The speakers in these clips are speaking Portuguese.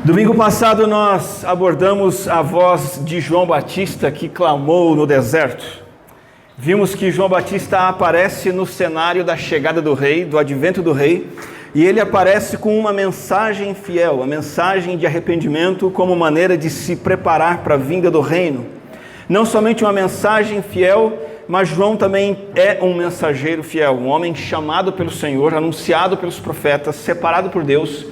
Domingo passado nós abordamos a voz de João Batista que clamou no deserto. Vimos que João Batista aparece no cenário da chegada do rei, do advento do rei, e ele aparece com uma mensagem fiel, uma mensagem de arrependimento como maneira de se preparar para a vinda do reino. Não somente uma mensagem fiel, mas João também é um mensageiro fiel, um homem chamado pelo Senhor, anunciado pelos profetas, separado por Deus,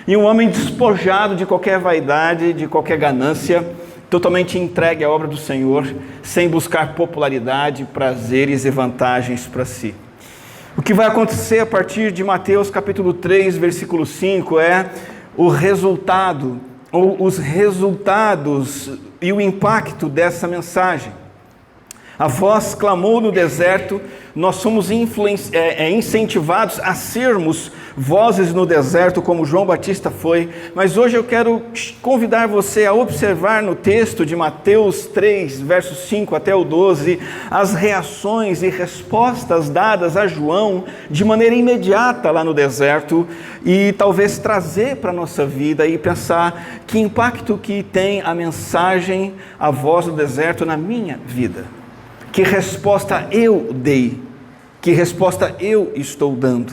e um homem despojado de qualquer vaidade, de qualquer ganância, totalmente entregue à obra do Senhor, sem buscar popularidade, prazeres e vantagens para si. O que vai acontecer a partir de Mateus capítulo 3, versículo 5, é o resultado, ou os resultados e o impacto dessa mensagem. A voz clamou no deserto, nós somos incentivados a sermos vozes no deserto, como João Batista foi, mas hoje eu quero convidar você a observar no texto de Mateus 3, versos 5 até o 12, as reações e respostas dadas a João de maneira imediata lá no deserto, e talvez trazer para a nossa vida e pensar que impacto que tem a mensagem, a voz do deserto na minha vida. Que resposta eu dei? Que resposta eu estou dando?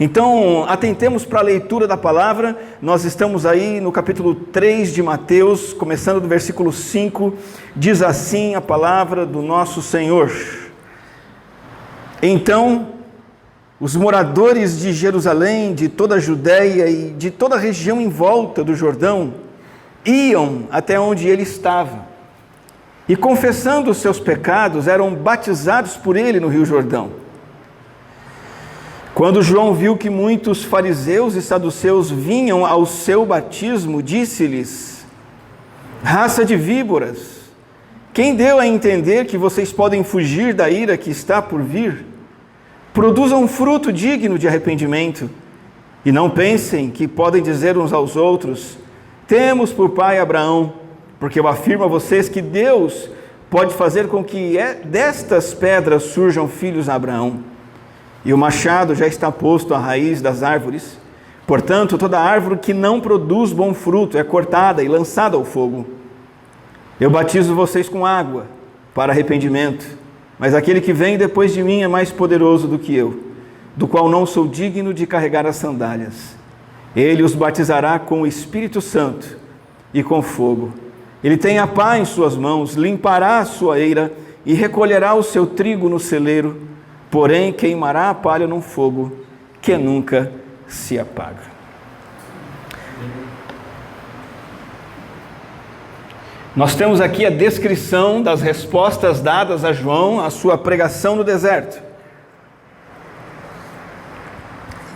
Então, atentemos para a leitura da palavra. Nós estamos aí no capítulo 3 de Mateus, começando do versículo 5, diz assim a palavra do nosso Senhor. Então, os moradores de Jerusalém, de toda a Judéia e de toda a região em volta do Jordão, iam até onde ele estava. E confessando os seus pecados, eram batizados por ele no Rio Jordão. Quando João viu que muitos fariseus e saduceus vinham ao seu batismo, disse-lhes: raça de víboras, quem deu a entender que vocês podem fugir da ira que está por vir? Produzam um fruto digno de arrependimento, e não pensem que podem dizer uns aos outros: temos por pai Abraão. Porque eu afirmo a vocês que Deus pode fazer com que destas pedras surjam filhos a Abraão. E o machado já está posto à raiz das árvores. Portanto, toda árvore que não produz bom fruto é cortada e lançada ao fogo. Eu batizo vocês com água para arrependimento, mas aquele que vem depois de mim é mais poderoso do que eu, do qual não sou digno de carregar as sandálias. Ele os batizará com o Espírito Santo e com fogo. Ele tem a pá em suas mãos, limpará a sua eira e recolherá o seu trigo no celeiro, porém queimará a palha num fogo que nunca se apaga. Nós temos aqui a descrição das respostas dadas a João à sua pregação no deserto.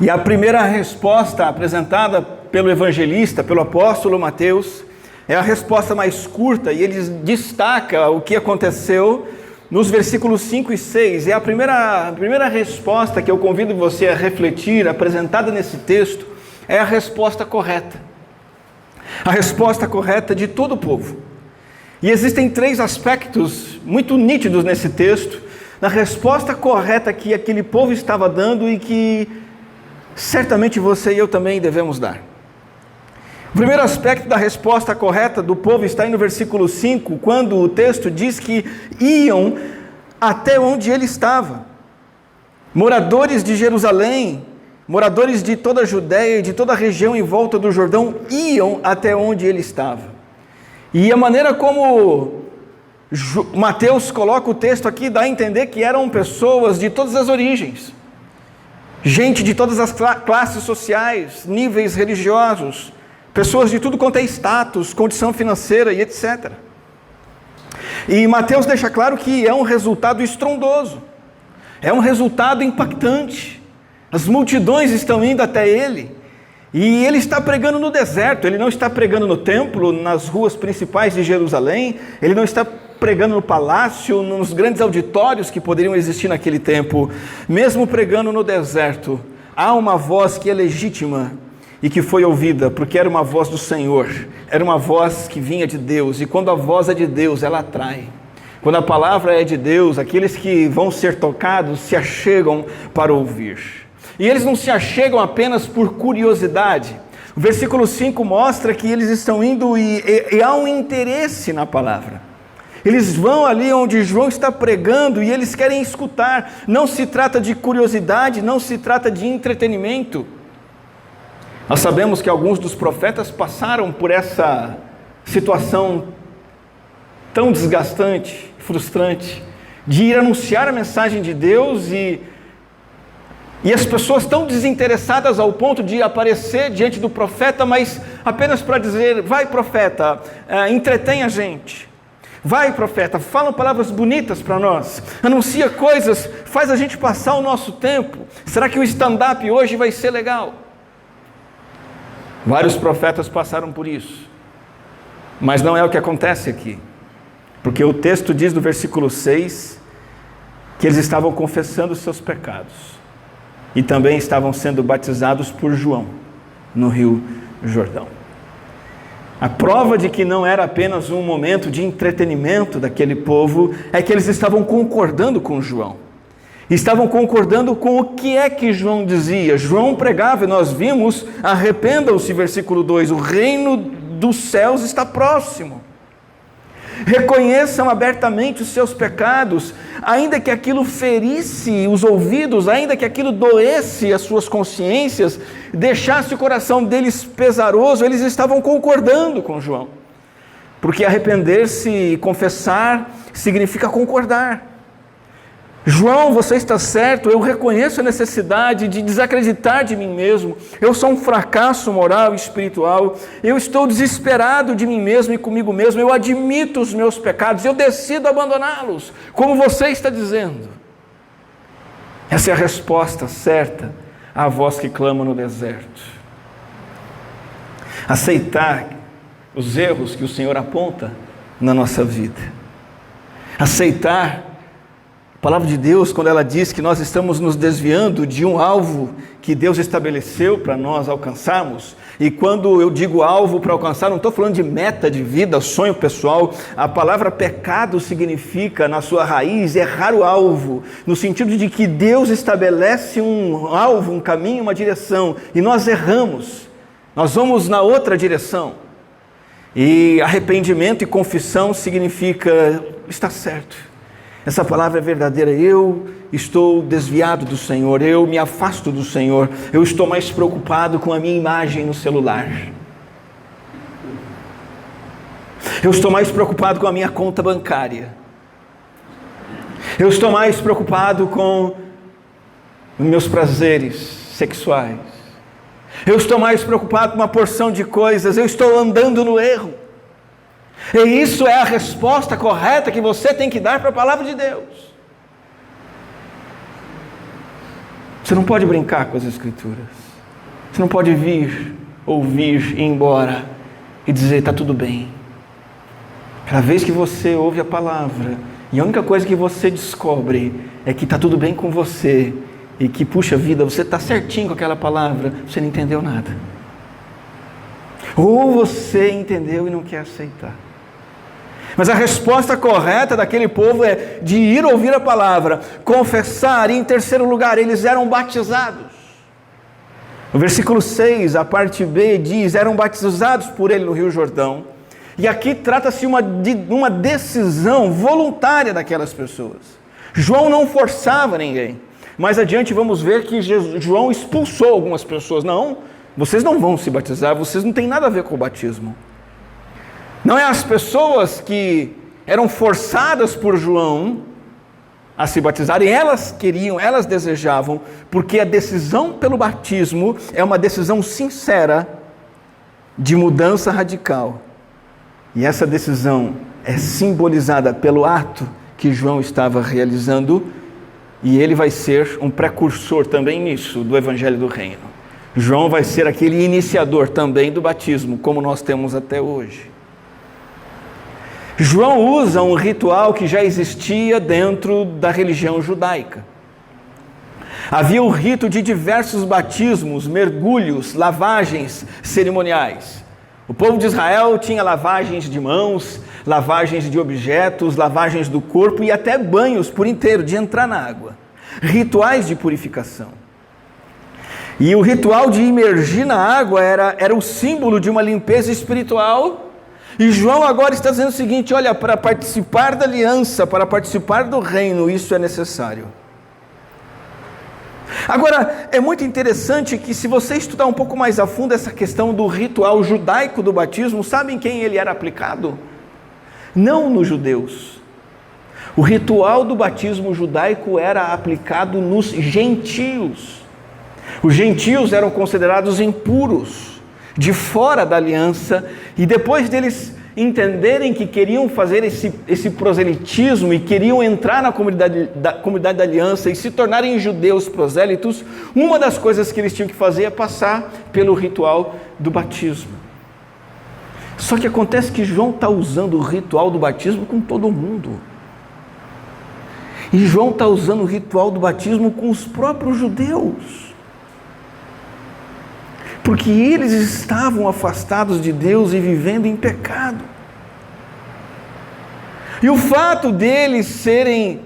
E a primeira resposta apresentada pelo evangelista, pelo apóstolo Mateus, é a resposta mais curta, e ele destaca o que aconteceu nos versículos 5 e 6. É a primeira resposta que eu convido você a refletir, apresentada nesse texto, é a resposta correta. A resposta correta de todo o povo. E existem três aspectos muito nítidos nesse texto, na resposta correta que aquele povo estava dando e que certamente você e eu também devemos dar. O primeiro aspecto da resposta correta do povo está aí no versículo 5, quando o texto diz que iam até onde ele estava. Moradores de Jerusalém, moradores de toda a Judéia e de toda a região em volta do Jordão, iam até onde ele estava. E a maneira como Mateus coloca o texto aqui dá a entender que eram pessoas de todas as origens. Gente de todas as classes sociais, níveis religiosos, pessoas de tudo quanto é status, condição financeira e etc. E Mateus deixa claro que é um resultado estrondoso, é um resultado impactante. As multidões estão indo até ele, e ele está pregando no deserto, ele não está pregando no templo, nas ruas principais de Jerusalém, ele não está pregando no palácio, nos grandes auditórios que poderiam existir naquele tempo. Mesmo pregando no deserto, há uma voz que é legítima, e que foi ouvida, porque era uma voz do Senhor, era uma voz que vinha de Deus, e quando a voz é de Deus, ela atrai. Quando a palavra é de Deus, aqueles que vão ser tocados se achegam para ouvir. E eles não se achegam apenas por curiosidade, O versículo 5 mostra que eles estão indo e há um interesse na palavra. Eles vão ali onde João está pregando e eles querem escutar. Não se trata de curiosidade, não se trata de entretenimento. Nós sabemos que alguns dos profetas passaram por essa situação tão desgastante, frustrante, de ir anunciar a mensagem de Deus e as pessoas tão desinteressadas ao ponto de aparecer diante do profeta, mas apenas para dizer: vai profeta, entretém a gente. Vai profeta, fala palavras bonitas para nós, anuncia coisas, faz a gente passar o nosso tempo. Será que o stand-up hoje vai ser legal? Vários profetas passaram por isso, mas não é o que acontece aqui, porque o texto diz no versículo 6 que eles estavam confessando os seus pecados e também estavam sendo batizados por João no Rio Jordão. A prova de que não era apenas um momento de entretenimento daquele povo é que eles estavam concordando com João. Estavam concordando com o que é que João dizia. João pregava, e nós vimos: arrependam-se, versículo 2, o reino dos céus está próximo. Reconheçam abertamente os seus pecados, ainda que aquilo ferisse os ouvidos, ainda que aquilo doesse as suas consciências, deixasse o coração deles pesaroso, eles estavam concordando com João. Porque arrepender-se e confessar significa concordar. João, você está certo, eu reconheço a necessidade de desacreditar de mim mesmo, eu sou um fracasso moral e espiritual, eu estou desesperado de mim mesmo e comigo mesmo, eu admito os meus pecados, eu decido abandoná-los, como você está dizendo. Essa é a resposta certa à voz que clama no deserto. Aceitar os erros que o Senhor aponta na nossa vida. Aceitar a palavra de Deus, quando ela diz que nós estamos nos desviando de um alvo que Deus estabeleceu para nós alcançarmos. E quando eu digo alvo para alcançar, não estou falando de meta de vida, sonho pessoal. A palavra pecado significa, na sua raiz, errar o alvo, no sentido de que Deus estabelece um alvo, um caminho, uma direção, e nós erramos, nós vamos na outra direção. E arrependimento e confissão significa: está certo, essa palavra é verdadeira, eu estou desviado do Senhor, eu me afasto do Senhor, eu estou mais preocupado com a minha imagem no celular, eu estou mais preocupado com a minha conta bancária, eu estou mais preocupado com os meus prazeres sexuais, eu estou mais preocupado com uma porção de coisas, eu estou andando no erro. E isso é a resposta correta que você tem que dar para a palavra de Deus. Você não pode brincar com as Escrituras. Você não pode vir, ouvir, ir embora e dizer: está tudo bem. Cada vez que você ouve a palavra, e a única coisa que você descobre é que está tudo bem com você, e que, puxa vida, você está certinho com aquela palavra, você não entendeu nada. Ou você entendeu e não quer aceitar. Mas a resposta correta daquele povo é de ir ouvir a palavra, confessar, e em terceiro lugar, eles eram batizados. No versículo 6, a parte B diz: eram batizados por ele no Rio Jordão. E aqui trata-se de uma decisão voluntária daquelas pessoas. João não forçava ninguém. Mais adiante vamos ver que João expulsou algumas pessoas. Não, vocês não vão se batizar, vocês não têm nada a ver com o batismo. Não é as pessoas que eram forçadas por João a se batizarem, elas queriam, elas desejavam, porque a decisão pelo batismo é uma decisão sincera de mudança radical. E essa decisão é simbolizada pelo ato que João estava realizando, e ele vai ser um precursor também nisso, do Evangelho do Reino. João vai ser aquele iniciador também do batismo, como nós temos até hoje. João usa um ritual que já existia dentro da religião judaica. Havia o rito de diversos batismos, mergulhos, lavagens cerimoniais. O povo de Israel tinha lavagens de mãos, lavagens de objetos, lavagens do corpo e até banhos por inteiro, de entrar na água. Rituais de purificação. E o ritual de imergir na água era o símbolo de uma limpeza espiritual. E João agora está dizendo o seguinte: olha, para participar da aliança, para participar do reino, isso é necessário. Agora, é muito interessante que, se você estudar um pouco mais a fundo essa questão do ritual judaico do batismo, sabem quem ele era aplicado? Não nos judeus. O ritual do batismo judaico era aplicado nos gentios. Os gentios eram considerados impuros, de fora da aliança, e depois deles entenderem que queriam fazer esse proselitismo e queriam entrar na comunidade da aliança e se tornarem judeus prosélitos, uma das coisas que eles tinham que fazer é passar pelo ritual do batismo. Só que acontece que João está usando o ritual do batismo com todo mundo. E João está usando o ritual do batismo com os próprios judeus. Porque eles estavam afastados de Deus e vivendo em pecado. E o fato deles serem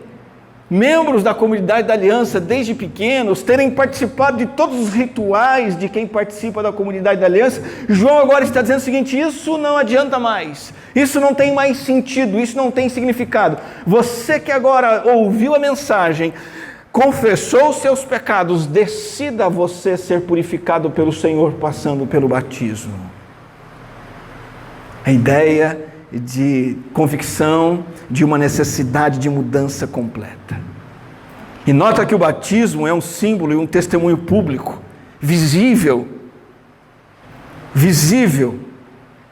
membros da comunidade da aliança desde pequenos, terem participado de todos os rituais de quem participa da comunidade da aliança, João agora está dizendo o seguinte: isso não adianta mais, isso não tem mais sentido, isso não tem significado. Você que agora ouviu a mensagem, confessou os seus pecados, decida você ser purificado pelo Senhor passando pelo batismo. A ideia de convicção de uma necessidade de mudança completa. E nota que o batismo é um símbolo e um testemunho público, visível,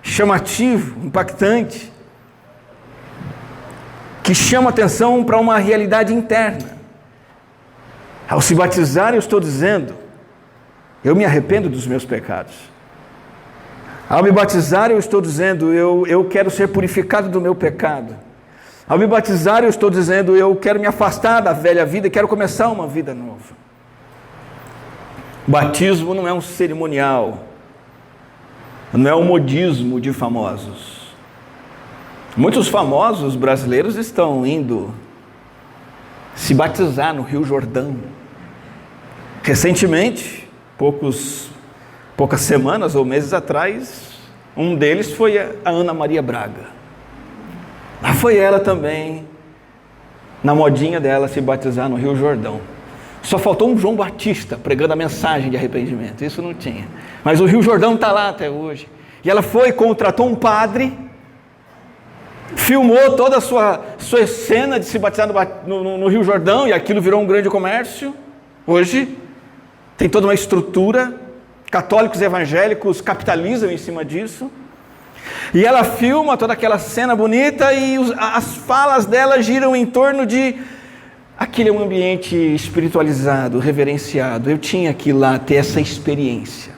chamativo, impactante, que chama atenção para uma realidade interna. Ao se batizar, eu estou dizendo: eu me arrependo dos meus pecados. Ao me batizar, eu estou dizendo: eu quero ser purificado do meu pecado. Ao me batizar, eu estou dizendo: eu quero me afastar da velha vida e quero começar uma vida nova. O batismo não é um cerimonial, não é um modismo de famosos. Muitos famosos brasileiros estão indo se batizar no Rio Jordão. Recentemente, poucas semanas ou meses atrás, um deles foi a Ana Maria Braga. Lá foi ela também, na modinha dela, se batizar no Rio Jordão. Só faltou um João Batista pregando a mensagem de arrependimento, isso não tinha. Mas o Rio Jordão está lá até hoje. E ela foi, contratou um padre, filmou toda a sua cena de se batizar no Rio Jordão, e aquilo virou um grande comércio. Hoje tem toda uma estrutura, católicos e evangélicos capitalizam em cima disso. E ela filma toda aquela cena bonita e as falas dela giram em torno de: aquele é um ambiente espiritualizado, reverenciado, eu tinha que ir lá ter essa experiência.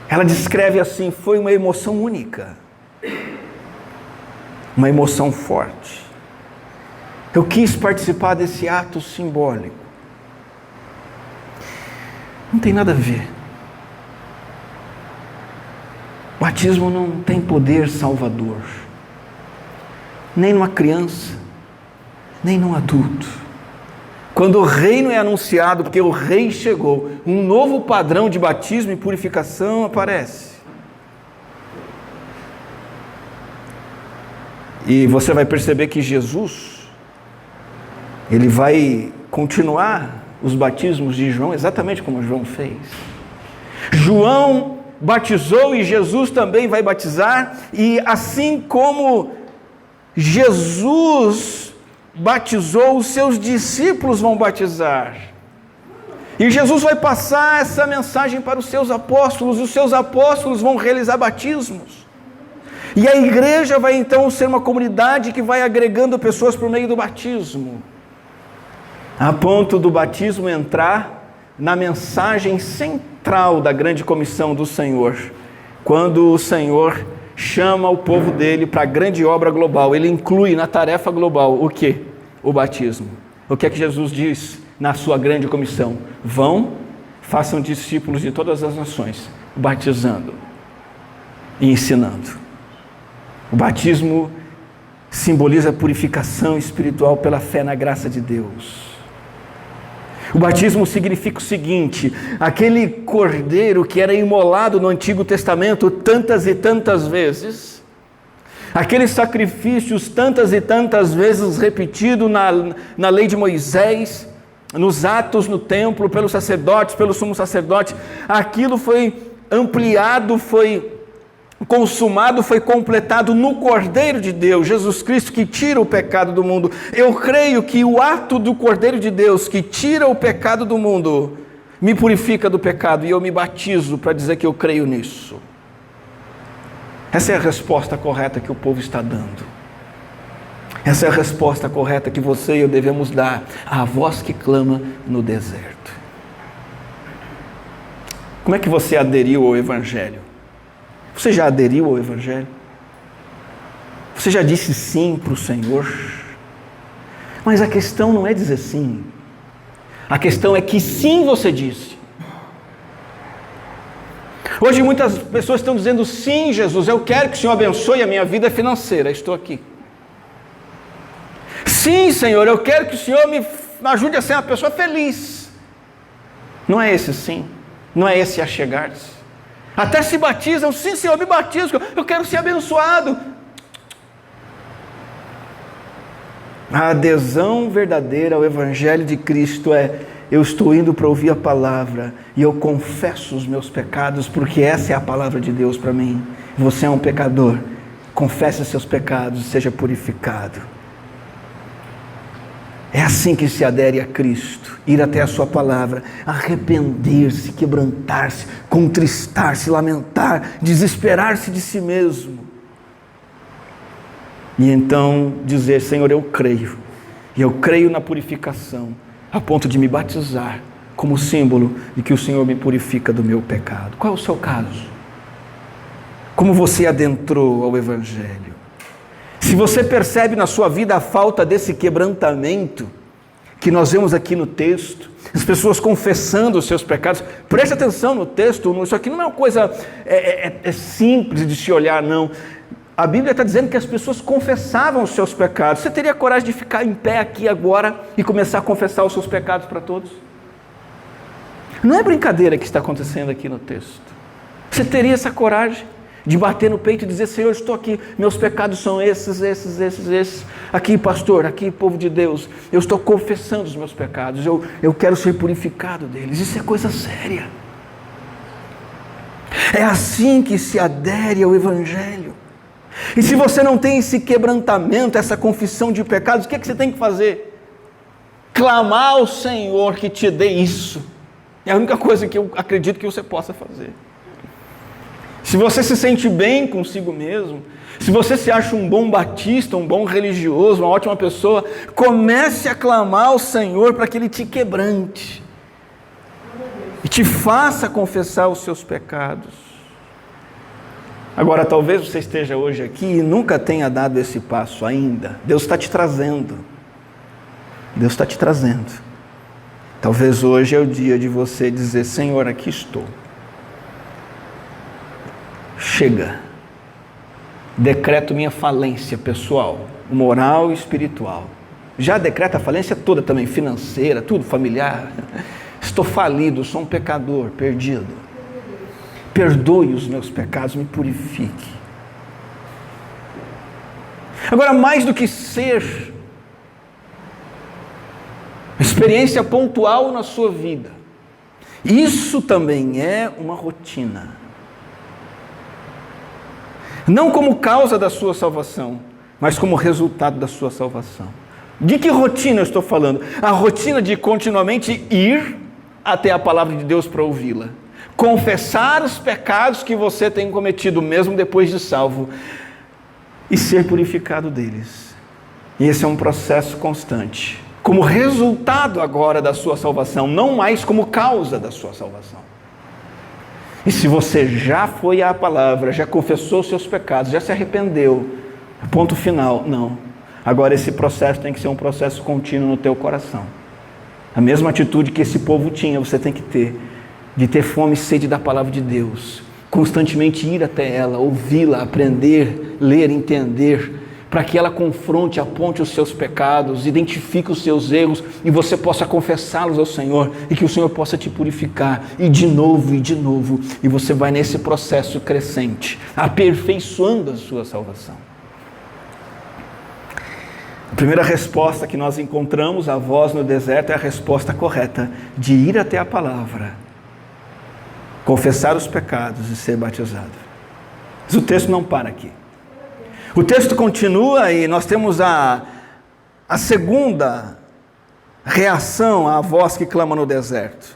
Ela descreve assim: foi uma emoção única, uma emoção forte. Eu quis participar desse ato simbólico. Não tem nada a ver. O batismo não tem poder salvador, nem numa criança, nem num adulto. Quando o reino é anunciado, porque o rei chegou, um novo padrão de batismo e purificação aparece. E você vai perceber que Jesus, ele vai continuar os batismos de João exatamente como João fez. João batizou e Jesus também vai batizar, e assim como Jesus batizou, os seus discípulos vão batizar. E Jesus vai passar essa mensagem para os seus apóstolos, e os seus apóstolos vão realizar batismos. E a igreja vai então ser uma comunidade que vai agregando pessoas por meio do batismo, a ponto do batismo entrar na mensagem central da grande comissão do Senhor. Quando o Senhor chama o povo dele para a grande obra global, ele inclui na tarefa global o quê? O batismo. O que é que Jesus diz na sua grande comissão? Vão, façam discípulos de todas as nações, batizando e ensinando. O batismo simboliza a purificação espiritual pela fé na graça de Deus. O batismo significa o seguinte: aquele cordeiro que era imolado no Antigo Testamento tantas e tantas vezes, aqueles sacrifícios tantas e tantas vezes repetidos na lei de Moisés, nos atos no templo, pelos sacerdotes, pelo sumo sacerdote, aquilo foi ampliado, foi consumado, foi completado no Cordeiro de Deus, Jesus Cristo, que tira o pecado do mundo. Eu creio que o ato do Cordeiro de Deus, que tira o pecado do mundo, me purifica do pecado, e eu me batizo para dizer que eu creio nisso. Essa é a resposta correta que o povo está dando. Essa é a resposta correta que você e eu devemos dar à voz que clama no deserto. Como é que você aderiu ao Evangelho? Você já aderiu ao Evangelho? Você já disse sim para o Senhor? Mas a questão não é dizer sim. A questão é que sim você disse. Hoje muitas pessoas estão dizendo: sim, Jesus, eu quero que o Senhor abençoe a minha vida financeira, estou aqui. Sim, Senhor, eu quero que o Senhor me ajude a ser uma pessoa feliz. Não é esse sim, não é esse achegar-se. Até se batizam: sim, Senhor, me batizo, eu quero ser abençoado. A adesão verdadeira ao Evangelho de Cristo é: eu estou indo para ouvir a palavra e eu confesso os meus pecados, porque essa é a palavra de Deus para mim. Você é um pecador, confesse os seus pecados e seja purificado. É assim que se adere a Cristo: ir até a sua palavra, arrepender-se, quebrantar-se, contristar-se, lamentar, desesperar-se de si mesmo. E então dizer: Senhor, eu creio, e eu creio na purificação, a ponto de me batizar como símbolo de que o Senhor me purifica do meu pecado. Qual é o seu caso? Como você adentrou ao Evangelho? Se você percebe na sua vida a falta desse quebrantamento que nós vemos aqui no texto, as pessoas confessando os seus pecados, preste atenção no texto, isso aqui não é uma coisa simples de se olhar, não. A Bíblia está dizendo que as pessoas confessavam os seus pecados. Você teria coragem de ficar em pé aqui agora e começar a confessar os seus pecados para todos? Não é brincadeira que está acontecendo aqui no texto. Você teria essa coragem de bater no peito e dizer: Senhor, estou aqui, meus pecados são esses. Aqui, pastor, aqui, povo de Deus, eu estou confessando os meus pecados, eu quero ser purificado deles. Isso é coisa séria. É assim que se adere ao Evangelho. E se você não tem esse quebrantamento, essa confissão de pecados, o que você tem que fazer? Clamar ao Senhor que te dê isso. É a única coisa que eu acredito que você possa fazer. Se você se sente bem consigo mesmo, se você se acha um bom batista, um bom religioso, uma ótima pessoa, comece a clamar ao Senhor para que Ele te quebrante e te faça confessar os seus pecados. Agora, talvez você esteja hoje aqui e nunca tenha dado esse passo ainda. Deus está te trazendo. Deus está te trazendo. Talvez hoje é o dia de você dizer: Senhor, aqui estou. Chega. Decreto minha falência pessoal, moral e espiritual. Já decreta a falência toda também, financeira, tudo, familiar. Estou falido, sou um pecador, perdido. Perdoe os meus pecados, me purifique. Agora, mais do que ser experiência pontual na sua vida, isso também é uma rotina. Não como causa da sua salvação, mas como resultado da sua salvação. De que rotina eu estou falando? A rotina de continuamente ir até a palavra de Deus para ouvi-la. Confessar os pecados que você tem cometido, mesmo depois de salvo, e ser purificado deles. E esse é um processo constante, como resultado agora da sua salvação, não mais como causa da sua salvação. E se você já foi à palavra, já confessou os seus pecados, já se arrependeu, ponto final, não. Agora esse processo tem que ser um processo contínuo no teu coração. A mesma atitude que esse povo tinha, você tem que ter, de ter fome e sede da palavra de Deus, constantemente ir até ela, ouvi-la, aprender, ler, entender, para que ela confronte, aponte os seus pecados, identifique os seus erros e você possa confessá-los ao Senhor e que o Senhor possa te purificar e de novo, e você vai nesse processo crescente, aperfeiçoando a sua salvação. A primeira resposta que nós encontramos, a voz no deserto, é a resposta correta, de ir até a palavra, confessar os pecados e ser batizado. Mas o texto não para aqui. O texto continua e nós temos a segunda reação à voz que clama no deserto.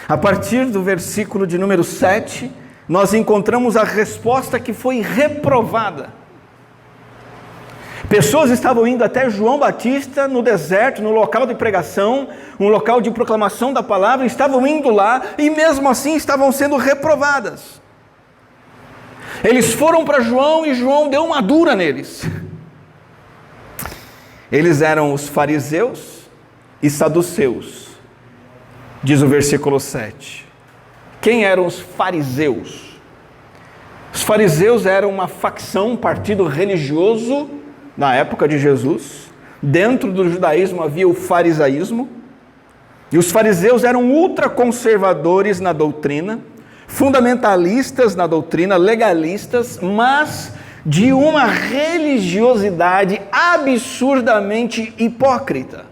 A partir do versículo de número 7, nós encontramos a resposta que foi reprovada. Pessoas estavam indo até João Batista no deserto, no local de pregação, um local de proclamação da palavra, estavam indo lá e mesmo assim estavam sendo reprovadas. Eles foram para João e João deu uma dura neles. Eles eram os fariseus e saduceus, diz o versículo 7. Quem eram os fariseus? Os fariseus eram uma facção, um partido religioso na época de Jesus. Dentro do judaísmo havia o farisaísmo, e os fariseus eram ultraconservadores na doutrina, fundamentalistas na doutrina, legalistas, mas de uma religiosidade absurdamente hipócrita.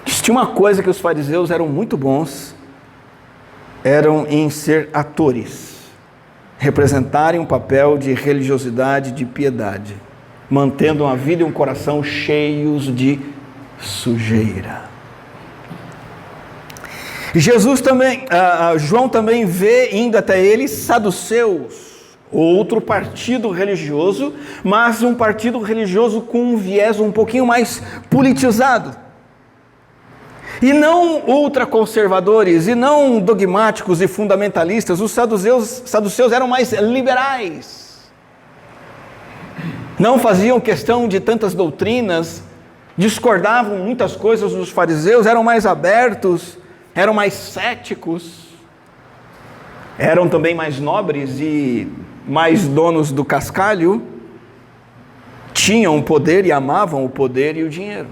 Tinha uma coisa que os fariseus eram muito bons, eram em ser atores, representarem um papel de religiosidade, de piedade, mantendo uma vida e um coração cheios de sujeira. Jesus também, João também vê indo até eles saduceus, outro partido religioso, mas um partido religioso com um viés um pouquinho mais politizado. E não ultraconservadores, e não dogmáticos e fundamentalistas. Os saduceus eram mais liberais. Não faziam questão de tantas doutrinas, discordavam muitas coisas dos fariseus, eram mais abertos, eram mais céticos, eram também mais nobres e mais donos do cascalho, tinham o poder e amavam o poder e o dinheiro.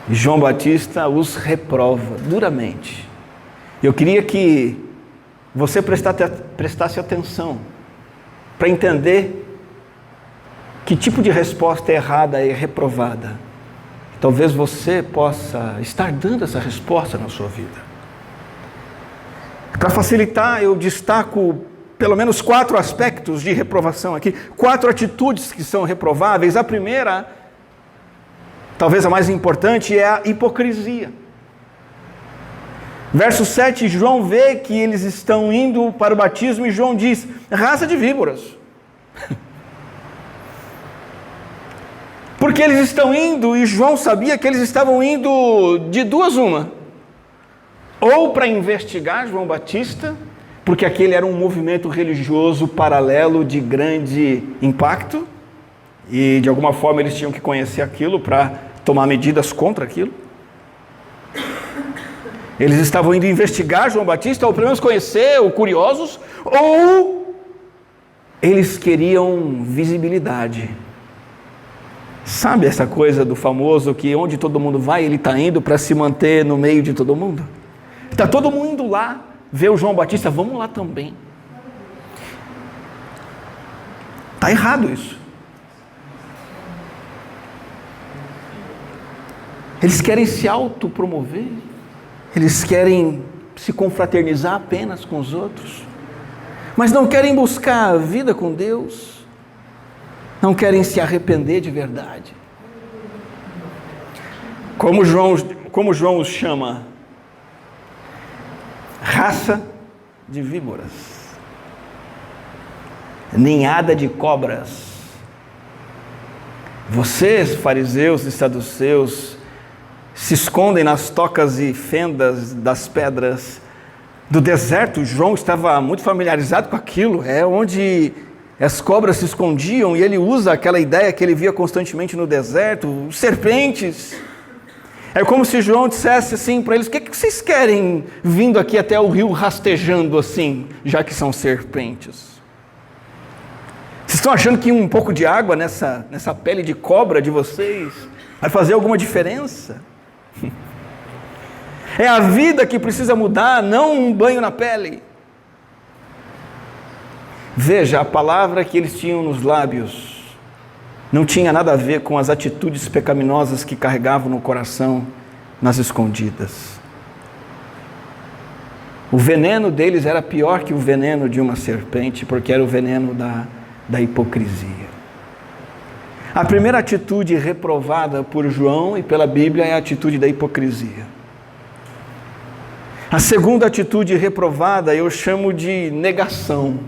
E João Batista os reprova duramente. Eu queria que você prestasse atenção para entender que tipo de resposta é errada e reprovada. Talvez você possa estar dando essa resposta na sua vida. Para facilitar, eu destaco pelo menos 4 aspectos de reprovação aqui, 4 atitudes que são reprováveis. A primeira, talvez a mais importante, é a hipocrisia. Verso 7, João vê que eles estão indo para o batismo e João diz, raça de víboras. Porque eles estão indo, e João sabia que eles estavam indo de duas uma. Ou para investigar João Batista, porque aquele era um movimento religioso paralelo de grande impacto, e de alguma forma eles tinham que conhecer aquilo para tomar medidas contra aquilo. Eles estavam indo investigar João Batista, ou pelo menos conhecer, ou curiosos, ou eles queriam visibilidade. Sabe essa coisa do famoso que onde todo mundo vai, ele está indo para se manter no meio de todo mundo? Está todo mundo indo lá, ver o João Batista, vamos lá também. Está errado isso. Eles querem se autopromover, eles querem se confraternizar apenas com os outros, mas não querem buscar a vida com Deus, não querem se arrepender de verdade. Como João os chama? Raça de víboras, ninhada de cobras. Vocês, fariseus e saduceus, se escondem nas tocas e fendas das pedras do deserto. João estava muito familiarizado com aquilo, é onde as cobras se escondiam, e ele usa aquela ideia que ele via constantemente no deserto, serpentes. É como se João dissesse assim para eles, o que vocês querem vindo aqui até o rio rastejando assim, já que são serpentes? Vocês estão achando que um pouco de água nessa pele de cobra de vocês vai fazer alguma diferença? É a vida que precisa mudar, não um banho na pele. Veja, a palavra que eles tinham nos lábios não tinha nada a ver com as atitudes pecaminosas que carregavam no coração nas escondidas. O veneno deles era pior que o veneno de uma serpente, porque era o veneno da hipocrisia. A primeira atitude reprovada por João e pela Bíblia é a atitude da hipocrisia. A segunda atitude reprovada eu chamo de negação.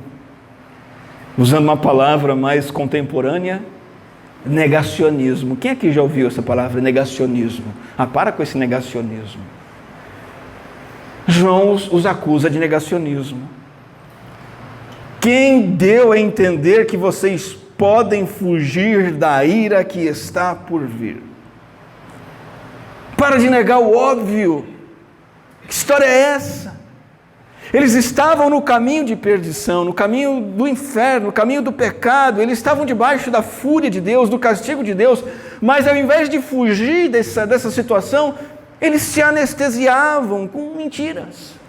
Usando uma palavra mais contemporânea, negacionismo. Quem aqui já ouviu essa palavra, negacionismo? Para com esse negacionismo. João os acusa de negacionismo. Quem deu a entender que vocês podem fugir da ira que está por vir? Para de negar o óbvio. Que história é essa? Eles estavam no caminho de perdição, no caminho do inferno, no caminho do pecado. Eles estavam debaixo da fúria de Deus, do castigo de Deus. Mas ao invés de fugir dessa situação, eles se anestesiavam com mentiras,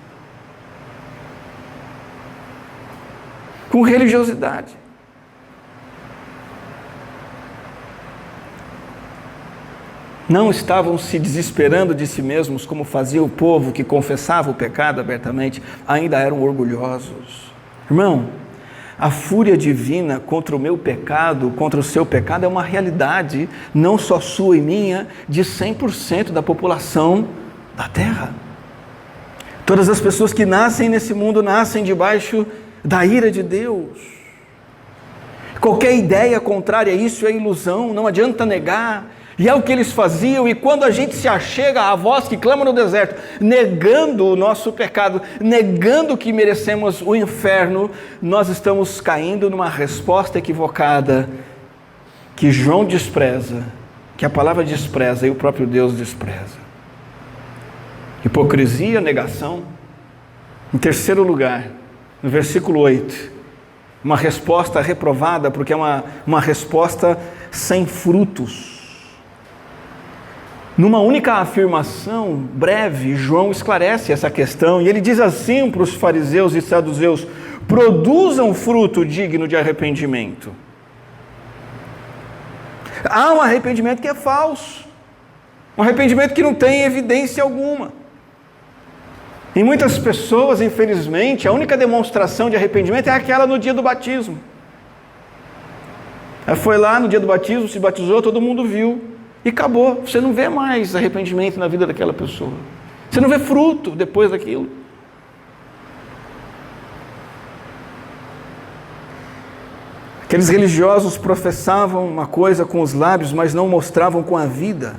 com religiosidade. Não estavam se desesperando de si mesmos, como fazia o povo que confessava o pecado abertamente, ainda eram orgulhosos. Irmão, a fúria divina contra o meu pecado, contra o seu pecado, é uma realidade, não só sua e minha, de 100% da população da terra. Todas as pessoas que nascem nesse mundo, nascem debaixo da ira de Deus. Qualquer ideia contrária a isso é ilusão, não adianta negar. E é o que eles faziam, e quando a gente se achega à voz que clama no deserto, negando o nosso pecado, negando que merecemos o inferno, nós estamos caindo numa resposta equivocada, que João despreza, que a palavra despreza e o próprio Deus despreza. Hipocrisia, negação. Em terceiro lugar, no versículo 8, uma resposta reprovada, porque é uma resposta sem frutos. Numa única afirmação breve, João esclarece essa questão e ele diz assim para os fariseus e saduceus: produzam fruto digno de arrependimento. Há um arrependimento que é falso, um arrependimento que não tem evidência alguma. Em muitas pessoas, infelizmente, a única demonstração de arrependimento é aquela no dia do batismo. Ela foi lá no dia do batismo, se batizou, todo mundo viu. E acabou, você não vê mais arrependimento na vida daquela pessoa. Você não vê fruto depois daquilo. Aqueles religiosos professavam uma coisa com os lábios, mas não mostravam com a vida.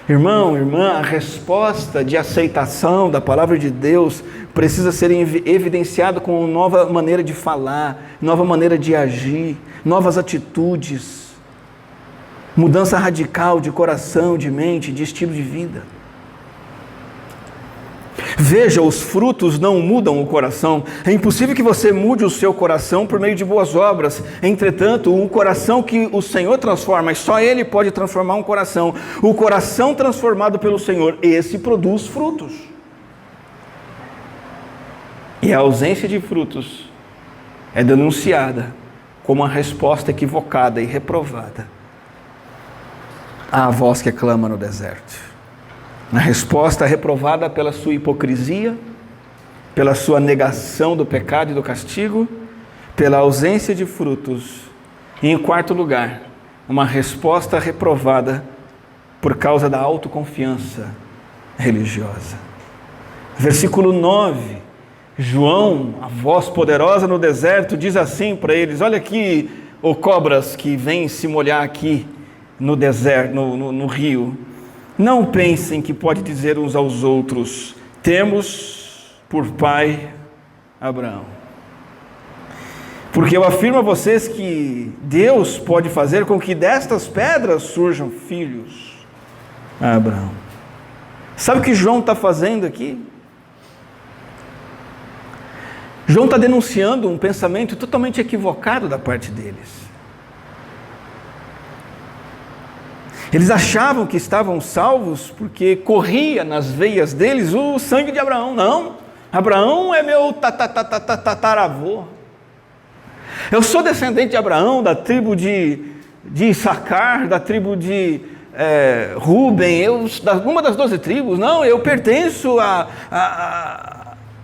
Irmão, irmã, a resposta de aceitação da palavra de Deus precisa ser evidenciada com nova maneira de falar, nova maneira de agir, novas atitudes. Mudança radical de coração, de mente, de estilo de vida. Veja, os frutos não mudam o coração. É impossível que você mude o seu coração por meio de boas obras. Entretanto, um coração que o Senhor transforma, e só Ele pode transformar um coração. O coração transformado pelo Senhor, esse produz frutos. E a ausência de frutos é denunciada como uma resposta equivocada e reprovada à voz que clama no deserto. A resposta reprovada pela sua hipocrisia, pela sua negação do pecado e do castigo, pela ausência de frutos. E em quarto lugar, uma resposta reprovada por causa da autoconfiança religiosa. Versículo 9, João, a voz poderosa no deserto, diz assim para eles: olha aqui, ô cobras que vêm se molhar aqui no deserto, no rio, não pensem que pode dizer uns aos outros: temos por pai Abraão. Porque eu afirmo a vocês que Deus pode fazer com que destas pedras surjam filhos a Abraão. Sabe o que João está fazendo aqui? João está denunciando um pensamento totalmente equivocado da parte deles. Eles achavam que estavam salvos porque corria nas veias deles o sangue de Abraão. Não, Abraão é meu tataravô. Eu sou descendente de Abraão, da tribo de Issacar, da tribo de Ruben, uma das 12 tribos. Não, eu pertenço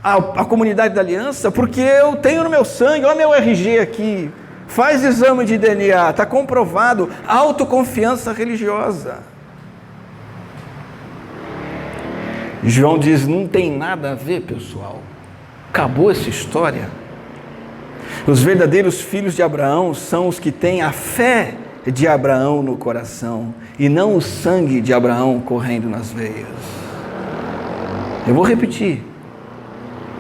à comunidade da aliança, porque eu tenho no meu sangue, olha meu RG aqui, faz exame de DNA, está comprovado, autoconfiança religiosa. João diz, não tem nada a ver, pessoal, acabou essa história. Os verdadeiros filhos de Abraão são os que têm a fé de Abraão no coração, e não o sangue de Abraão correndo nas veias. Eu vou repetir,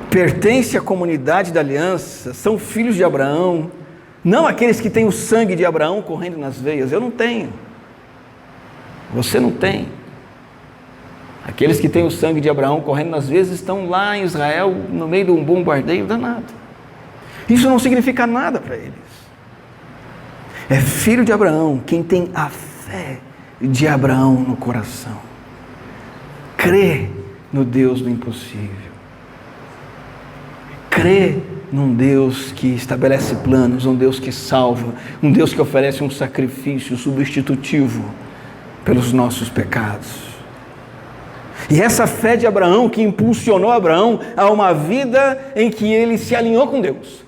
pertence à comunidade da aliança, são filhos de Abraão, não aqueles que têm o sangue de Abraão correndo nas veias. Eu não tenho, você não tem. Aqueles que têm o sangue de Abraão correndo nas veias estão lá em Israel, no meio de um bombardeio danado. Isso não significa nada para eles. É filho de Abraão quem tem a fé de Abraão no coração, crê no Deus do impossível, crê num Deus que estabelece planos, um Deus que salva, um Deus que oferece um sacrifício substitutivo pelos nossos pecados. E essa fé de Abraão que impulsionou Abraão a uma vida em que ele se alinhou com Deus.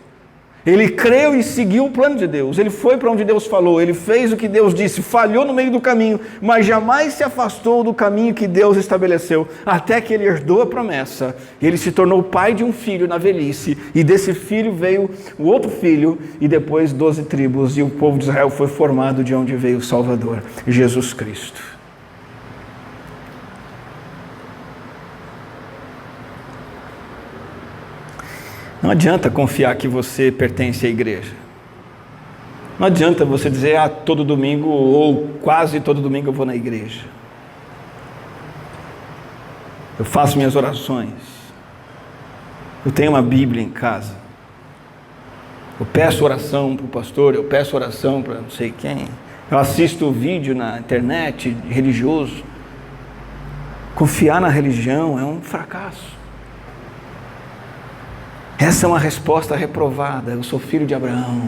Ele creu e seguiu o plano de Deus, ele foi para onde Deus falou, ele fez o que Deus disse, falhou no meio do caminho, mas jamais se afastou do caminho que Deus estabeleceu, até que ele herdou a promessa, ele se tornou pai de um filho na velhice, e desse filho veio o outro filho, e depois 12 tribos, e o povo de Israel foi formado de onde veio o Salvador, Jesus Cristo. Não adianta confiar que você pertence à igreja. Não adianta você dizer, todo domingo ou quase todo domingo eu vou na igreja. Eu faço minhas orações. Eu tenho uma Bíblia em casa. Eu peço oração para o pastor, eu peço oração para não sei quem. Eu assisto vídeo na internet religioso. Confiar na religião é um fracasso. Essa é uma resposta reprovada. Eu sou filho de Abraão.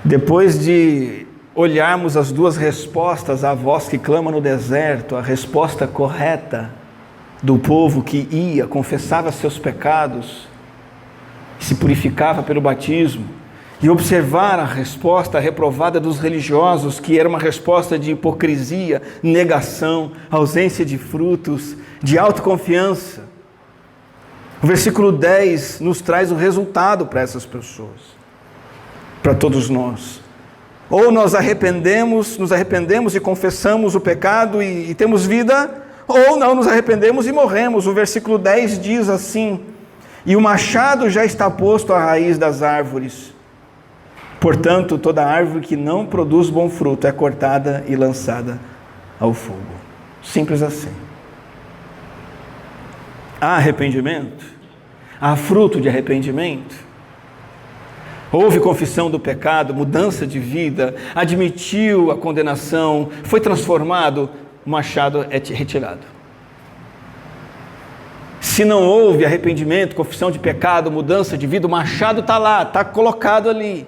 Depois de olharmos as duas respostas, a voz que clama no deserto, a resposta correta do povo que ia, confessava seus pecados, se purificava pelo batismo, e observar a resposta reprovada dos religiosos, que era uma resposta de hipocrisia, negação, ausência de frutos, de autoconfiança. O versículo 10 nos traz o resultado para essas pessoas, para todos nós. Ou nós nos arrependemos e confessamos o pecado e temos vida, ou não nos arrependemos e morremos. O versículo 10 diz assim: e o machado já está posto à raiz das árvores. Portanto, toda árvore que não produz bom fruto é cortada e lançada ao fogo. Simples assim. Há arrependimento? Há fruto de arrependimento? Houve confissão do pecado, mudança de vida, admitiu a condenação, foi transformado, o machado é retirado. Se não houve arrependimento, confissão de pecado, mudança de vida, o machado está lá, está colocado ali.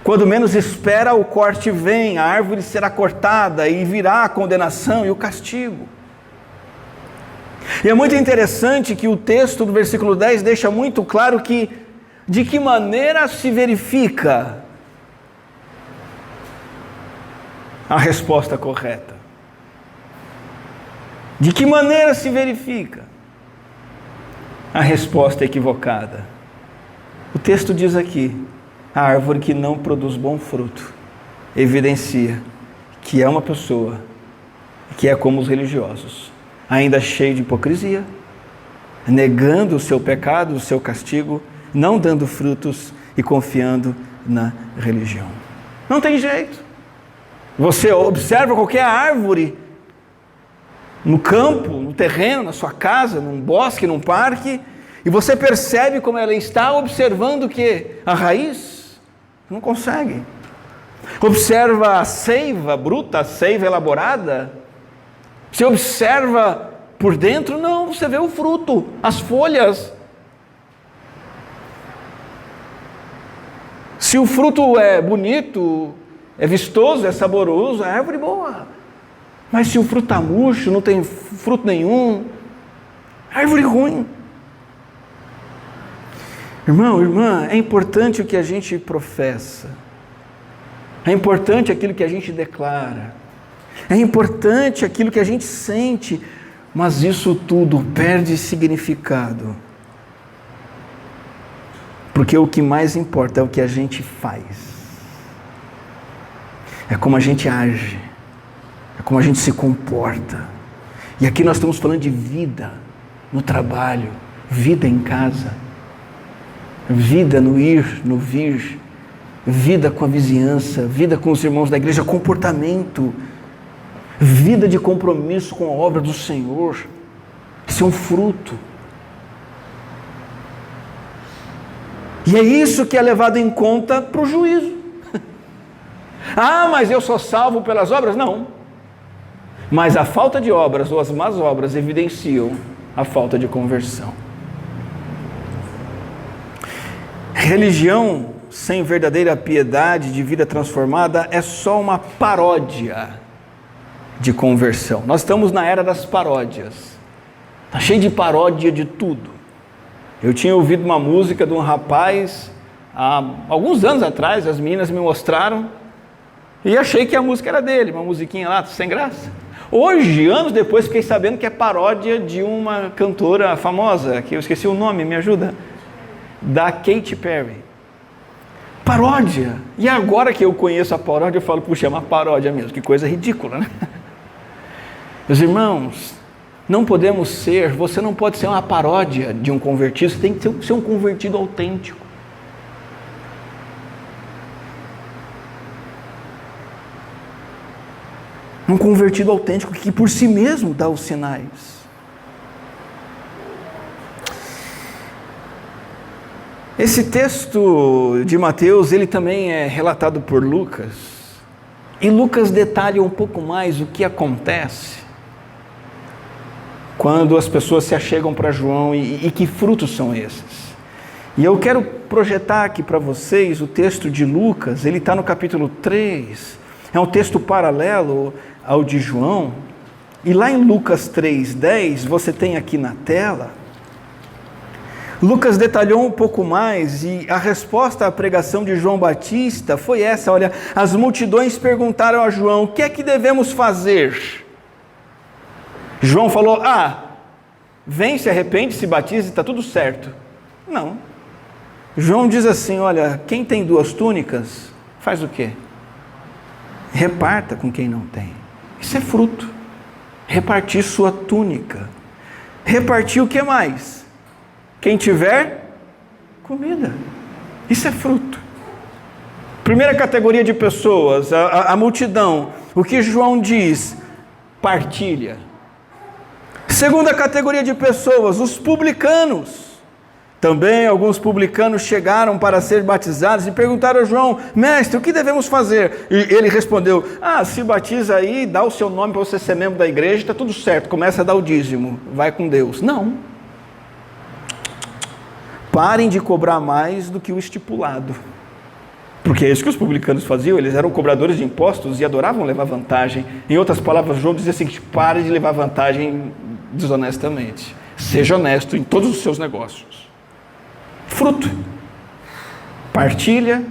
Quando menos espera, o corte vem, a árvore será cortada e virá a condenação e o castigo. E é muito interessante que o texto do versículo 10 deixa muito claro que de que maneira se verifica a resposta correta. De que maneira se verifica a resposta equivocada? O texto diz aqui: a árvore que não produz bom fruto evidencia que é uma pessoa que é como os religiosos, ainda cheio de hipocrisia, negando o seu pecado, o seu castigo, não dando frutos e confiando na religião. Não tem jeito. Você observa qualquer árvore no campo, no terreno, na sua casa, num bosque, num parque, e você percebe como ela está observando o quê? A raiz? Não consegue. Observa a seiva bruta, a seiva elaborada. Você observa por dentro? Não, você vê o fruto, as folhas. Se o fruto é bonito, é vistoso, é saboroso, é árvore boa. Mas se o fruto está murcho, não tem fruto nenhum, é árvore ruim. Irmão, irmã, é importante o que a gente professa. É importante aquilo que a gente declara. É importante aquilo que a gente sente. Mas isso tudo perde significado. Porque o que mais importa é o que a gente faz. É como a gente age. É como a gente se comporta. E aqui nós estamos falando de vida no trabalho, vida em casa, vida no ir, no vir, vida com a vizinhança, vida com os irmãos da igreja, comportamento, vida de compromisso com a obra do Senhor. Isso é um fruto. E é isso que é levado em conta para o juízo. Ah, mas eu sou salvo pelas obras? Não. Mas a falta de obras ou as más obras evidenciam a falta de conversão. Religião sem verdadeira piedade de vida transformada é só uma paródia de conversão. Nós estamos na era das paródias. Está cheio de paródia de tudo. Eu tinha ouvido uma música de um rapaz há alguns anos atrás, as meninas me mostraram, e achei que a música era dele, uma musiquinha lá, sem graça. Hoje, anos depois, fiquei sabendo que é paródia de uma cantora famosa, que eu esqueci o nome, me ajuda? Da Katy Perry. Paródia. E agora que eu conheço a paródia, eu falo, puxa, é uma paródia mesmo, que coisa ridícula, né? Meus irmãos, não podemos ser, você não pode ser uma paródia de um convertido, você tem que ser um convertido autêntico. Um convertido autêntico que por si mesmo dá os sinais. Esse texto de Mateus, ele também é relatado por Lucas. E Lucas detalha um pouco mais o que acontece quando as pessoas se achegam para João e que frutos são esses. E eu quero projetar aqui para vocês o texto de Lucas, ele está no capítulo 3, é um texto paralelo ao de João, e lá em Lucas 3:10, você tem aqui na tela, Lucas detalhou um pouco mais, e a resposta à pregação de João Batista foi essa, olha, as multidões perguntaram a João, o que é que devemos fazer? João falou, vem, se arrepende, se batiza e está tudo certo. Não. João diz assim, olha, quem tem 2 túnicas, faz o quê? Reparta com quem não tem. Isso é fruto. Repartir sua túnica. Repartir o que mais? Quem tiver comida. Isso é fruto. Primeira categoria de pessoas, a multidão. O que João diz? Partilha. Segunda categoria de pessoas, os publicanos. Também alguns publicanos chegaram para ser batizados e perguntaram a João, mestre, o que devemos fazer? E ele respondeu, se batiza aí, dá o seu nome para você ser membro da igreja, está tudo certo, começa a dar o dízimo, vai com Deus. Não. Parem de cobrar mais do que o estipulado. Porque é isso que os publicanos faziam, eles eram cobradores de impostos e adoravam levar vantagem. Em outras palavras, João dizia assim, pare de levar vantagem desonestamente. Seja honesto em todos os seus negócios. Fruto. Partilha,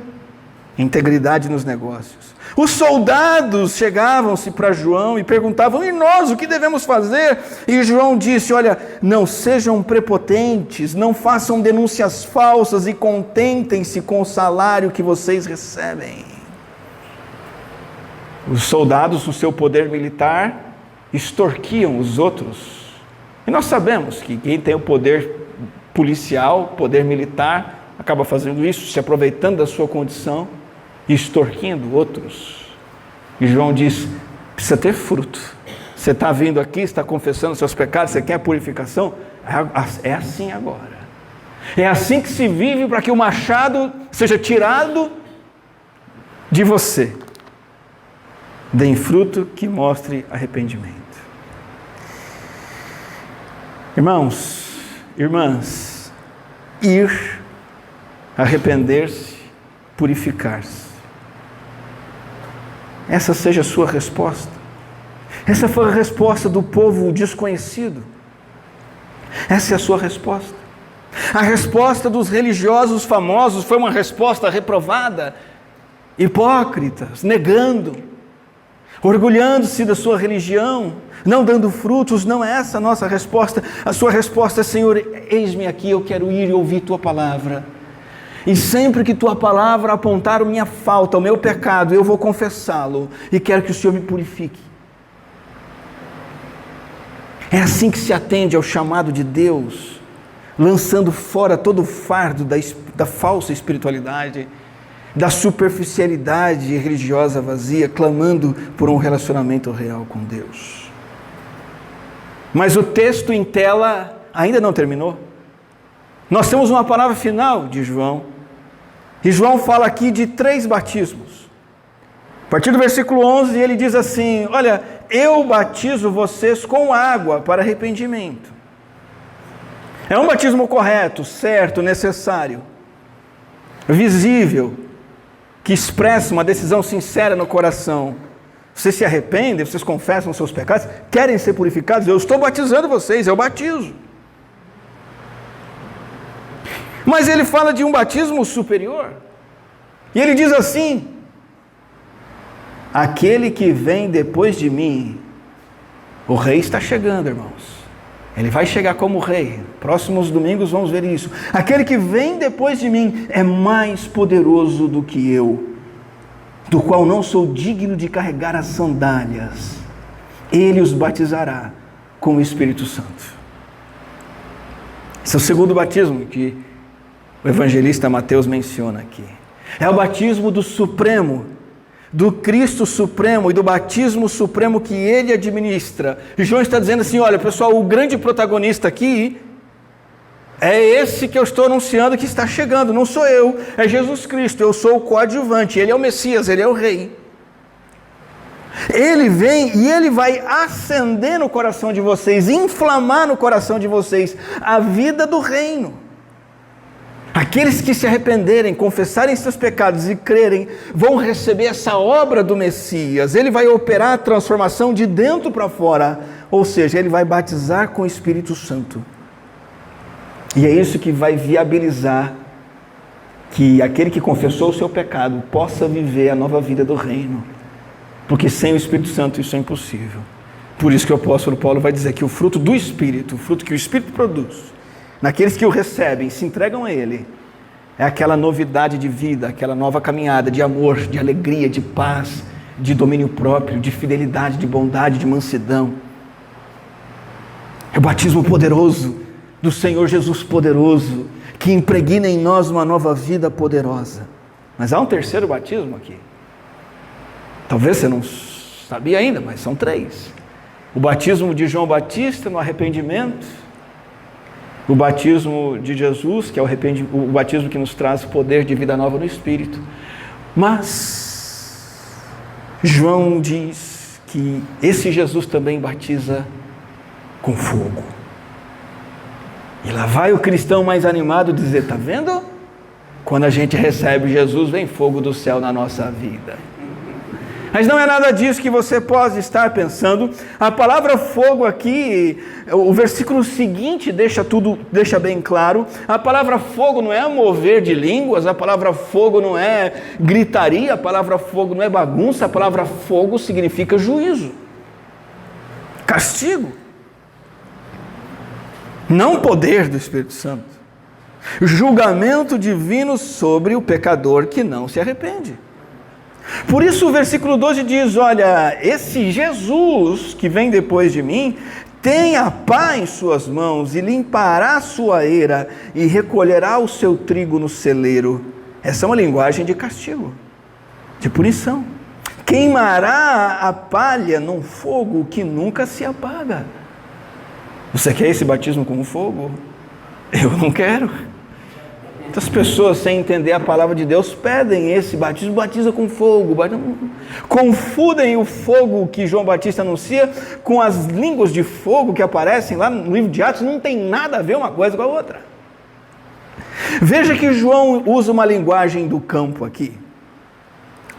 integridade nos negócios. Os soldados chegavam-se para João e perguntavam, e nós, o que devemos fazer? E João disse, olha, não sejam prepotentes, não façam denúncias falsas e contentem-se com o salário que vocês recebem. Os soldados, no seu poder militar, extorquiam os outros. E nós sabemos que quem tem o poder policial, poder militar, acaba fazendo isso, se aproveitando da sua condição e extorquindo outros. E João diz, precisa ter fruto. Você está vindo aqui, está confessando seus pecados, você quer purificação? É assim agora. É assim que se vive para que o machado seja tirado de você. Deem fruto que mostre arrependimento. Irmãos, irmãs, ir, arrepender-se, purificar-se. Essa seja a sua resposta. Essa foi a resposta do povo desconhecido. Essa é a sua resposta. A resposta dos religiosos famosos foi uma resposta reprovada, hipócritas, negando, orgulhando-se da sua religião, não dando frutos. Não é essa a nossa resposta. A sua resposta é: Senhor, eis-me aqui, eu quero ir e ouvir Tua palavra. E sempre que Tua palavra apontar a minha falta, o meu pecado, eu vou confessá-lo e quero que o Senhor me purifique. É assim que se atende ao chamado de Deus, lançando fora todo o fardo da falsa espiritualidade, da superficialidade religiosa vazia, clamando por um relacionamento real com Deus. Mas o texto em tela ainda não terminou. Nós temos uma palavra final de João. E João fala aqui de 3 batismos. A partir do versículo 11 ele diz assim: olha, eu batizo vocês com água para arrependimento. É um batismo correto, certo, necessário, visível, que expressa uma decisão sincera no coração. Vocês se arrependem, vocês confessam os seus pecados, querem ser purificados, eu estou batizando vocês, eu batizo. Mas ele fala de um batismo superior. E ele diz assim: aquele que vem depois de mim, o rei está chegando, irmãos. Ele vai chegar como rei. Próximos domingos vamos ver isso. Aquele que vem depois de mim é mais poderoso do que eu, do qual não sou digno de carregar as sandálias. Ele os batizará com o Espírito Santo. Esse é o segundo batismo que o evangelista Mateus menciona aqui. É o batismo do Supremo, do Cristo Supremo e do batismo supremo que Ele administra. E João está dizendo assim: olha pessoal, o grande protagonista aqui é esse que eu estou anunciando que está chegando. Não sou eu, é Jesus Cristo. Eu sou o coadjuvante, Ele é o Messias, Ele é o Rei. Ele vem e Ele vai acender no coração de vocês, inflamar no coração de vocês a vida do reino. Aqueles que se arrependerem, confessarem seus pecados e crerem, vão receber essa obra do Messias. Ele vai operar a transformação de dentro para fora, ou seja, Ele vai batizar com o Espírito Santo. E é isso que vai viabilizar que aquele que confessou o seu pecado possa viver a nova vida do reino. Porque sem o Espírito Santo isso é impossível. Por isso que o apóstolo Paulo vai dizer que o fruto do Espírito, o fruto que o Espírito produz, naqueles que o recebem, se entregam a Ele, é aquela novidade de vida, aquela nova caminhada de amor, de alegria, de paz, de domínio próprio, de fidelidade, de bondade, de mansidão. É o batismo poderoso do Senhor Jesus poderoso, que impregna em nós uma nova vida poderosa. Mas há um terceiro batismo aqui. Talvez você não sabia ainda, mas são 3. O batismo de João Batista no arrependimento, o batismo de Jesus, que é o batismo que nos traz poder de vida nova no Espírito. Mas João diz que esse Jesus também batiza com fogo. E lá vai o cristão mais animado dizer: está vendo? Quando a gente recebe Jesus, vem fogo do céu na nossa vida. Mas não é nada disso que você pode estar pensando. A palavra fogo aqui, o versículo seguinte deixa bem claro. A palavra fogo não é mover de línguas, a palavra fogo não é gritaria, a palavra fogo não é bagunça, a palavra fogo significa juízo, castigo. Não poder do Espírito Santo. Julgamento divino sobre o pecador que não se arrepende. Por isso o versículo 12 diz: olha, esse Jesus que vem depois de mim, tem a pá em suas mãos e limpará a sua eira e recolherá o seu trigo no celeiro. Essa é uma linguagem de castigo, de punição. queimará a palha num fogo que nunca se apaga. Você quer esse batismo com fogo? Eu não quero. Muitas pessoas, sem entender a palavra de Deus, pedem esse batismo, batiza com fogo. Confundem o fogo que João Batista anuncia com as línguas de fogo que aparecem lá no livro de Atos. Não tem nada a ver uma coisa com a outra. Veja que João usa uma linguagem do campo aqui.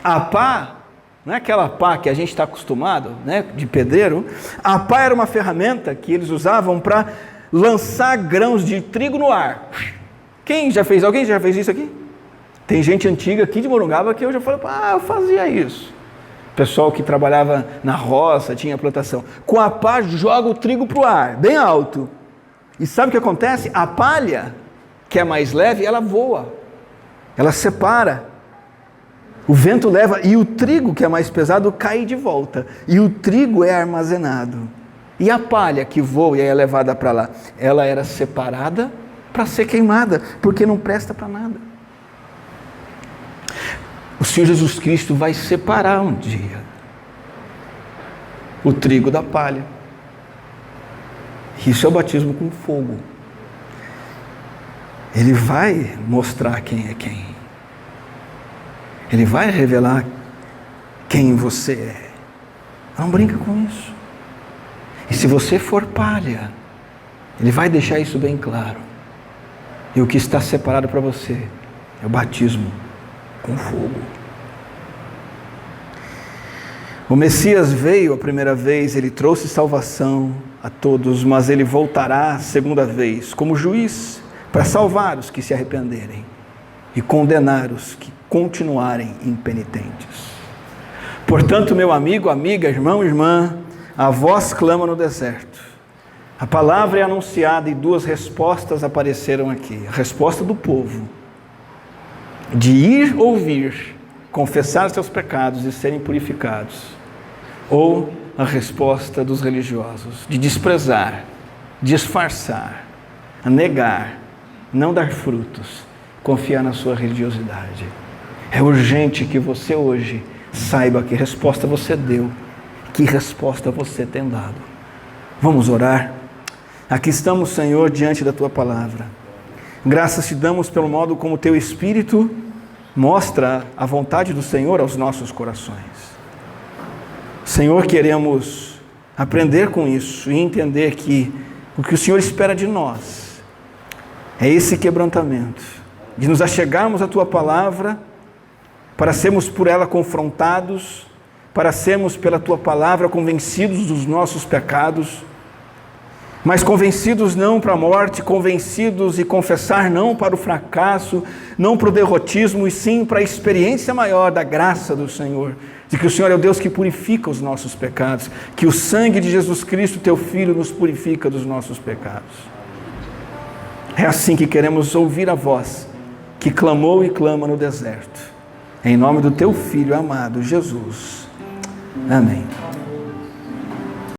A pá, não é aquela pá que a gente está acostumado, né, de pedreiro. A pá era uma ferramenta que eles usavam para lançar grãos de trigo no ar. Alguém já fez isso aqui? Tem gente antiga aqui de Morungaba que eu já falei, eu fazia isso. Pessoal que trabalhava na roça, tinha plantação. Com a pá, joga o trigo para o ar, bem alto. E sabe o que acontece? A palha, que é mais leve, ela voa. Ela separa. O vento leva, e o trigo, que é mais pesado, cai de volta. E o trigo é armazenado. E a palha que voa e é levada para lá, ela era separada para ser queimada, porque não presta para nada. O Senhor Jesus Cristo vai separar um dia o trigo da palha. Isso é o batismo com fogo. Ele vai mostrar quem é quem. Ele vai revelar quem você é. Não brinca com isso. E se você for palha, Ele vai deixar isso bem claro. E o que está separado para você é o batismo com fogo. O Messias veio a primeira vez, ele trouxe salvação a todos, mas ele voltará a segunda vez como juiz para salvar os que se arrependerem e condenar os que continuarem impenitentes. Portanto, meu amigo, amiga, irmão, irmã, a voz clama no deserto. A palavra é anunciada e duas respostas apareceram aqui. A resposta do povo, de ir ouvir, confessar seus pecados e serem purificados. Ou a resposta dos religiosos, de desprezar, disfarçar, negar, não dar frutos, confiar na sua religiosidade. É urgente que você hoje saiba que resposta você deu, que resposta você tem dado. Vamos orar? Aqui estamos, Senhor, diante da Tua palavra. Graças te damos pelo modo como Teu Espírito mostra a vontade do Senhor aos nossos corações. Senhor, queremos aprender com isso e entender que o que o Senhor espera de nós é esse quebrantamento, de nos achegarmos à Tua palavra, para sermos por ela confrontados, para sermos pela Tua palavra convencidos dos nossos pecados, mas convencidos não para a morte, convencidos e confessar não para o fracasso, não para o derrotismo, e sim para a experiência maior da graça do Senhor, de que o Senhor é o Deus que purifica os nossos pecados, que o sangue de Jesus Cristo, Teu Filho, nos purifica dos nossos pecados. É assim que queremos ouvir a voz que clamou e clama no deserto. Em nome do Teu Filho amado, Jesus. Amém.